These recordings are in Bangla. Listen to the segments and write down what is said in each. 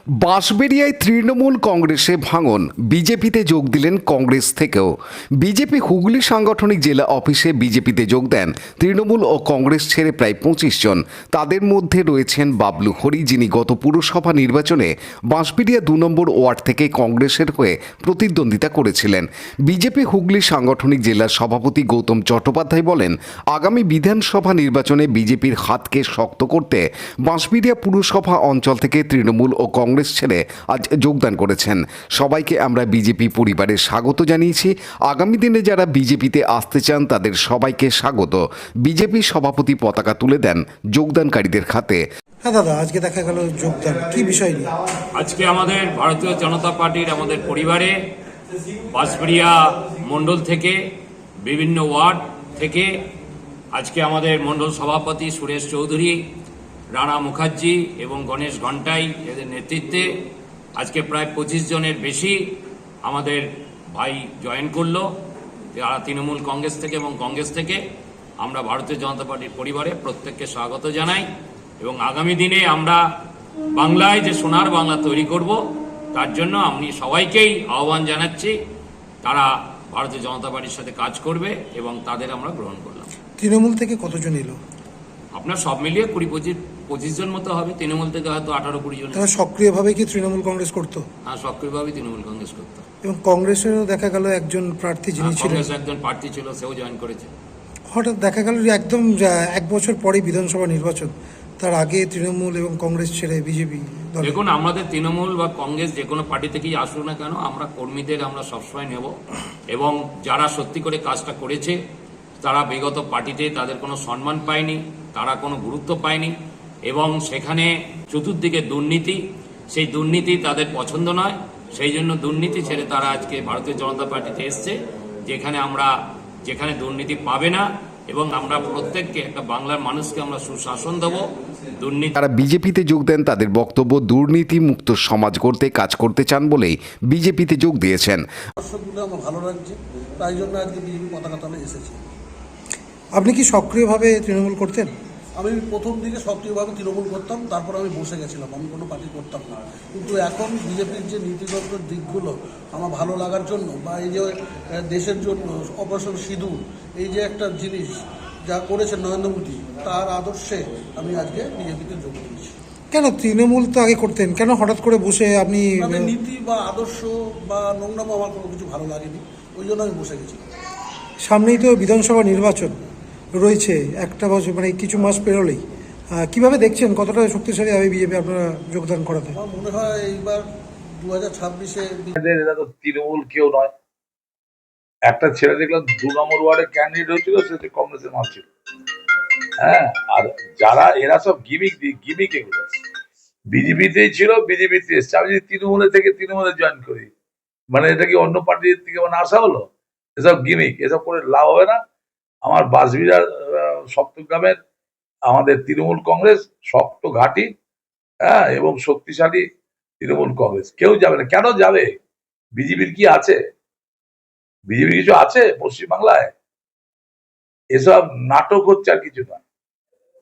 বাঁশবেড়িয়ায় তৃণমূল কংগ্রেসে ভাঙন, বিজেপিতে যোগ দিলেন কংগ্রেস থেকেও। বিজেপি হুগলি সাংগঠনিক জেলা অফিসে বিজেপিতে যোগ দেন তৃণমূল ও কংগ্রেস ছেড়ে প্রায় 25 জন। তাদের মধ্যে রয়েছেন বাবলু হরি, যিনি গত পুরসভা নির্বাচনে বাঁশবেড়িয়া 2 নম্বর ওয়ার্ড থেকে কংগ্রেসের হয়ে প্রতিদ্বন্দ্বিতা করেছিলেন। বিজেপি হুগলি সাংগঠনিক জেলার সভাপতি গৌতম চট্টোপাধ্যায় বলেন, আগামী বিধানসভা নির্বাচনে বিজেপির হাতকে শক্ত করতে বাঁশবেড়িয়া পুরসভা অঞ্চল থেকে তৃণমূল ও কংগ্রেস ছেড়ে আজ যোগদান করেছেন। সবাইকে আমরা বিজেপি পরিবারে স্বাগত জানিয়েছি। আগামী দিনে যারা বিজেপিতে আসতে চান তাদের সবাইকে স্বাগত। বিজেপি সভাপতি পতাকা তুলে দেন যোগদানকারীদের হাতে। হ্যাঁ দাদা, আজকে দেখা গেল যোগদান কি বিষয় নিয়ে? আজকে আমাদের ভারতীয় জনতা পার্টির আমাদের পরিবারে বাঁশবেড়িয়া মণ্ডল থেকে বিভিন্ন ওয়ার্ড থেকে আজকে আমাদের মণ্ডল সভাপতি সুরেশ চৌধুরী, রানা মুখার্জি এবং গণেশ ঘণ্টাই এদের নেতৃত্বে আজকে প্রায় 25 জনের বেশি আমাদের ভাই জয়েন করলো। যারা তৃণমূল কংগ্রেস থেকে এবং কংগ্রেস থেকে আমরা ভারতীয় জনতা পার্টির পরিবারে প্রত্যেককে স্বাগত জানাই এবং আগামী দিনে আমরা বাংলায় যে সোনার বাংলা তৈরি করব তার জন্য আমি সবাইকেই আহ্বান জানাচ্ছি, তারা ভারতীয় জনতা পার্টির সাথে কাজ করবে এবং তাদের আমরা গ্রহণ করলাম। তৃণমূল থেকে কতজন এলো? আপনার সব মিলিয়ে 20-25 জন মতো হবে। তৃণমূল থেকে হয়তো 18-20 জন। তারা সক্রিয়ভাবে কি তৃণমূল কংগ্রেস করতো? হ্যাঁ, সক্রিয়ভাবে তৃণমূল কংগ্রেস করতো। এবং কংগ্রেসেরও দেখা গেল একজন প্রার্থী যিনি ছিলেন, কংগ্রেস একজন প্রার্থী ছিল, সেও জয়েন করেছে। হঠাৎ দেখা গেল যে একদম এক বছর পরে বিধানসভা নির্বাচন, তার আগে তৃণমূল এবং কংগ্রেস ছেড়ে বিজেপি দলে। দেখুন, আমাদের তৃণমূল বা কংগ্রেস যে কোনো পার্টি থেকেই আসুক না কেন, আমরা কর্মীদের আমরা সবসময় নেব এবং যারা সত্যি করে কাজটা করেছে তারা বিগত পার্টিতে তাদের কোনো সম্মান পায়নি, তারা কোনো গুরুত্ব পায়নি এবং সেখানে চতুর্দিকে দুর্নীতি, সেই দুর্নীতি তাদের পছন্দ নয়। সেই জন্য দুর্নীতি ছেড়ে তারা আজকে ভারতীয় জনতা পার্টিতে এসছে, যেখানে দুর্নীতি পাবে না এবং আমরা প্রত্যেককে একটা বাংলার মানুষকে আমরা সুশাসন দেবো। দুর্নীতি যারা বিজেপিতে যোগ দেন তাদের বক্তব্য, দুর্নীতি মুক্ত সমাজ করতে কাজ করতে চান বলেই বিজেপিতে যোগ দিয়েছেন। দর্শকগুলো আমার ভালো লাগছে, তাই জন্য আজকে বিজেপি পতাকা তলে এসেছি। আপনি কি সক্রিয়ভাবে তৃণমূল করতেন? আমি প্রথম দিকে সক্রিয়ভাবে তৃণমূল করতাম, তারপর আমি বসে গেছিলাম, আমি কোনো পার্টি করতাম না। কিন্তু এখন বিজেপির যে নীতিগত দিকগুলো আমার ভালো লাগার জন্য, বা এই যে দেশের জন্য অপারেশন সিঁদুর, এই যে একটা জিনিস যা করেছে নরেন্দ্র মোদী, তার আদর্শে আমি আজকে বিজেপিতে যোগ দিয়েছি। কেন তৃণমূল তো আগে করতেন, কেন হঠাৎ করে বসে আপনি? তাদের নীতি বা আদর্শ বা নোংরামো আমার কোনো কিছু ভালো লাগেনি, ওই জন্য আমি বসে গেছি। সামনেই তো বিধানসভা নির্বাচন রয়েছে, একটা বছর মানে কিছু মাস পেরোলেই। কিভাবে দেখছেন, কতটা শক্তিশালী হবে বিজেপি আপনারা যোগদান করাতে? আমার মনে হয় এইবার 2026-এ এরা তো তৃণমূল কেউ নয়। একটা ছেলে দেখলাম 2 নম্বর ওয়ার্ডে ক্যান্ডিডেট হয়েছিল, সে হচ্ছে কংগ্রেসের মাল ছিল। হ্যাঁ, আর যারা এরা সব গিমিক এগুলো বিজেপিতেই ছিল, বিজেপিতে এসছে। আমি যদি তৃণমূলের থেকে তৃণমূলে জয়েন করি, মানে এটা কি অন্য পার্টির থেকে মানে আসা হলো? এসব গিমিক, এসব করে লাভ হবে না। আমার বাঁশবেড়িয়ার সপ্তগ্রামের আমাদের তৃণমূল কংগ্রেস শক্ত ঘাঁটি, হ্যাঁ, এবং শক্তিশালী তৃণমূল কংগ্রেস। কেউ যাবে না। কেন যাবে? বিজেপির কি আছে? বিজেপি কিছু আছে পশ্চিমবাংলায়? এসব নাটক হচ্ছে, আর কিছু না।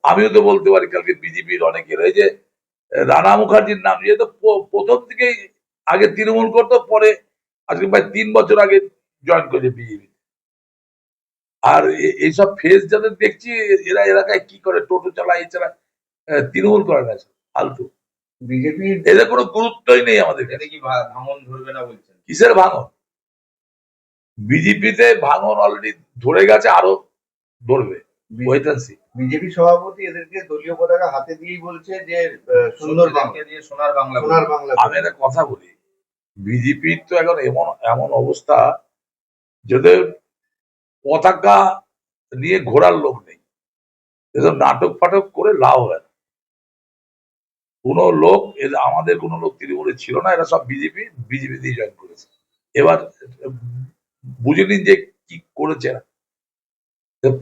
আমিও তো বলতে পারি কালকে বিজেপির অনেকে রয়েছে, রানা মুখার্জির নাম নিয়ে তো প্রথম থেকেই আগে তৃণমূল করতো, পরে আজকে প্রায় 3 বছর আগে জয়েন করেছে বিজেপি। আর এইসব ফেস যাদের দেখছি, এরা এলাকায় কি করে, টোটো চালায়, এছাড়া তৃণমূল করে না, ফালতু। বিজেপি এদের কোনো গুরুত্বই নেই আমাদের কাছে। কি ভাঙন ধরবে না বলছেন? কিসের ভাঙন? বিজেপিতে ভাঙন অলরেডি ধরে গেছে, আরো ধরবে। বিজেপি সভাপতি এদেরকে দলীয় পতাকা হাতে দিয়েই বলছে যে সুন্দর বাংলা দিয়ে সোনার বাংলা, সোনার বাংলা। আমি একটা কথা বলি, বিজেপির তো এখন এমন অবস্থা, যাদের পতাকা নিয়ে ঘোরার লোক নেই, এসব নাটক ফাটক করে লাভ হয় না। কোন লোক, আমাদের কোন লোক তৃণমূলে ছিল না, এরা সব বিজেপিতেই জয়েন করেছে। এবার বুঝে নিন যে কি করেছে এরা।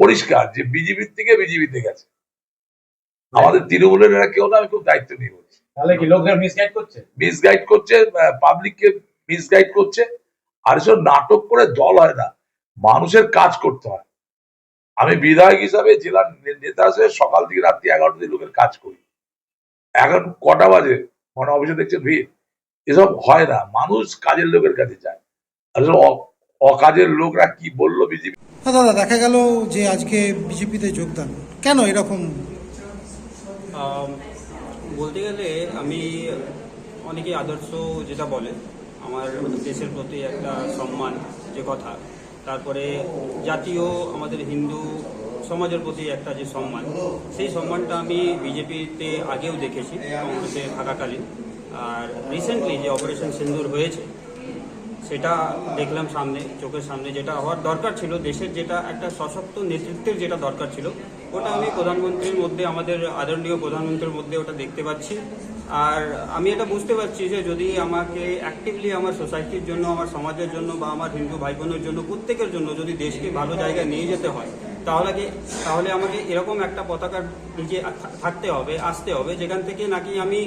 পরিষ্কার যে বিজেপির থেকে বিজেপিতে গেছে। আমাদের তৃণমূলের এরা কেউ না, আমি খুব দায়িত্ব নিয়ে বলছি। তাহলে কি লোকরা মিসগাইড করছে, পাবলিককে মিসগাইড করছে। আর এসব নাটক করে দল হয় না, মানুষের কাজ করতে হয়। আমি বিধায়ক হিসাবে, জেলার নেতা হিসেবে সকাল থেকে রাত্রি 11টা লোকের কাজ করি। এখন কটা বাজে? মানে অফিসে দেখছেন ভিড়, এসব হয় না, মানুষ কাজের লোকের কাছে যায়। আর এসব অকাজের লোকরা কি বললো বিজেপি, দাদা দেখা গেল যে আজকে বিজেপিতে যোগদান, কেন এরকম? আম, বলতে গেলে আমি অনেকেই আদর্শ যেটা বলে আমার দেশের প্রতি একটা সম্মান যে কথা, তারপরে জাতীয় আমাদের হিন্দু সমাজের প্রতি একটা যে সম্মান, সেই সম্মানটা আমি বিজেপিতে আগেও দেখেছি কংগ্রেসে থাকাকালীন। আর রিসেন্টলি যে অপারেশন সিন্দুর হয়েছে সেটা দেখলাম সামনে, চোখের সামনে, যেটা হওয়ার দরকার ছিল, দেশের যেটা একটা সশক্ত নেতৃত্বের যেটা দরকার ছিল, ওটা আমি প্রধানমন্ত্রীর মধ্যে, আমাদের আদরণীয় প্রধানমন্ত্রীর মধ্যে ওটা দেখতে পাচ্ছি। আর আমি এটা বুঝতে পারছি যে যদি আমাকে অ্যাক্টিভলি আমার সোসাইটির জন্য, আমার সমাজের জন্য বা আমার হিন্দু ভাই বোনের জন্য, প্রত্যেকের জন্য যদি দেশকে ভালো জায়গায় নিয়ে যেতে হয়, তাহলে আমাকে এরকম একটা পতাকার নিচে থাকতে হবে, আসতে হবে, যেখান থেকে নাকি আমি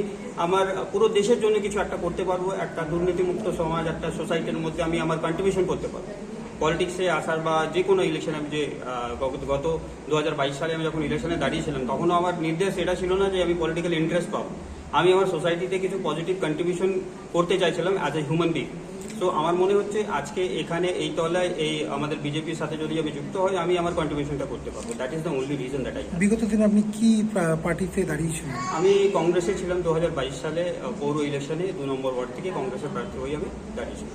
আমার পুরো দেশের জন্য কিছু একটা করতে পারবো, একটা দুর্নীতিমুক্ত সমাজ, একটা সোসাইটির মধ্যে আমি আমার কন্ট্রিবিউশন করতে পারবো। পলিটিক্সে আসার বা যে কোনো ইলেকশনে, আমি যে গত 2022 সালে আমি যখন ইলেকশনে দাঁড়িয়েছিলাম, তখনও আমার নির্দেশ এটা ছিল না যে আমি পলিটিক্যাল ইন্টারেস্ট পাবো, আমি আমার সোসাইটিতে কিছু পজিটিভ কন্ট্রিবিউশন করতে চাইছিলাম অ্যাজ এ হিউম্যান বিং। তো আমার মনে হচ্ছে আজকে এখানে এই তলায় এই আমাদের বিজেপির সাথে যদি আমি যুক্ত হই, আমি আমার কন্ট্রিবিউশনটা করতে পারবো। That is the only reason that I. বিগত দিনে আপনি কি পার্টিতে দাঁড়িয়েছিলেন? আমি কংগ্রেসে ছিলাম 2022 সালে পৌর ইলেকশনে 2 নম্বর ওয়ার্ড থেকে কংগ্রেসের প্রার্থী হয়ে আমি দাঁড়িয়েছিলাম।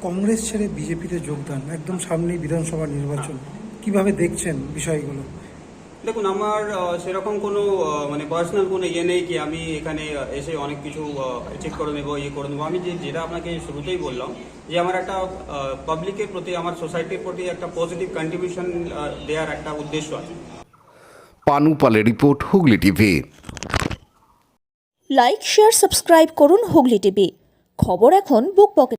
কংগ্রেস ছেড়ে বিজেপিতে যোগদান, একদম সামনেই বিধানসভা নির্বাচন, কিভাবে দেখছেন বিষয়গুলো? দেখুন, আমার সেরকম কোনো মানে পার্সোনাল কোনো ইয়ে নেই কি আমি এখানে এসে অনেক কিছু চেক করে নেবো, ইয়ে করে নেবো। আমি যেটা আপনাকে শুরুতেই বললাম যে আমার একটা পাবলিকের প্রতি, আমার সোসাইটির প্রতি একটা পজিটিভ কন্ট্রিবিউশন দেওয়ার একটা উদ্দেশ্য আছে। পানু পালের report, Hooghly TV. Like, share, subscribe করুন হুগলি টিভি। খবর এখন বুক পকেট।